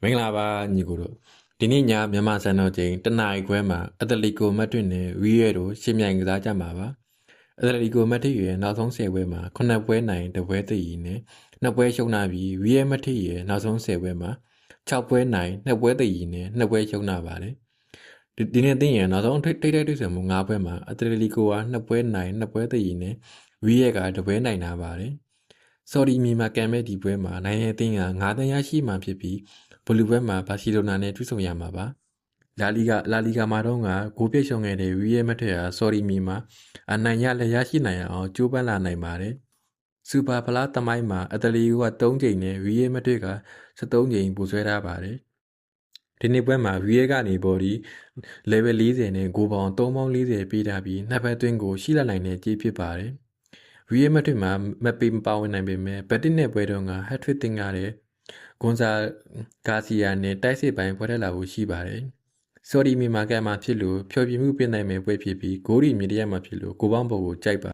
မင်္ဂလာပါညီကိုတို့ဒီနေ့ညမြန်မာစံတော်ချိန်တနာရီခွဲမှာအတလီကိုမတ်တွင်နဲ့ဝီရဲတို့ရှင်းမြိုင်ကစားကြမှာပါအတလီကိုမတ်ထီရဲ့နောက်ဆုံး10ပွဲမှာ9ပွဲနိုင်တပွဲတည်နဲ့2ပွဲရှုံးလာပြီးဝီရဲမတ်ထီရဲ့နောက်ဆုံး10ပွဲမှာ6ပွဲနိုင်2ပွဲတည်နဲ့2ပွဲရှုံးလာပါတယ်ဒီနေ့သိရင်နောက်ဆုံးထိတ်တွေ့ဆုံမှု9ပွဲမှာအတလီကိုက2ပွဲနိုင်2ပွဲတည်နဲ့ဝီရဲက2ပွဲနိုင်လာပါတယ်ဆော်ဒီမြန်မာကံမဲ့ဒီပွဲမှာနိုင်ရဲ့တင်းက9တန်းရရှိမှဖြစ်ပြီးဘလူးဘက်မှာဘာစီလိုနာနဲ့တွေ့ဆုံရမှာပါလာလီဂါမှာတော့ကဂိုးပြည့်ရှုံခဲ့တဲ့ဝီရဲမက်ထက်ဟာဆော်ဒီမြန်မာအနိုင်ရလည်းရရှိနိုင်အောင်ကြိုးပမ်းလာနိုင်ပါတယ်စူပါဖလားသမိုင်းမှာအတလီက3ချိန်နဲ့ဝီရဲမက်ထက်က73ချိန်ပူဆွဲထားပါတယ်ဒီနေ့ပွဲမှာဝီရဲကနေပေါ်ဒီ level 40နဲ့ဂိုးပေါင်း3ပေါင်း40ပေးထားပြီးနှစ်ဖက်သွင်းကိုရှိလာနိုင်တဲ့ကြေးဖြစ်ပါတယ်ဝီရဲမက်ထက်မှာမပေမပါဝင်နိုင်ပေမဲ့ဘက်တစ်နဲ့ပွဲတုန်းက hat-trick တင်ခဲ့တဲ့ဂွန်ဇာဂါစီယာနဲ့တိုက်စစ်ပိုင်းဖွဲ့ထက်လာဖို့ရှိပါတယ်။ဆော်ဒီမြန်မာကမှာဖြစ်လို့ဖျော်ဖြေမှုပြင်နိုင်မဲ့ပွဲဖြစ်ပြီးဂိုးရီမီဒီယာမှာဖြစ်လို့ကိုပေါင်းပေါ်ကိုကြိုက်ပါ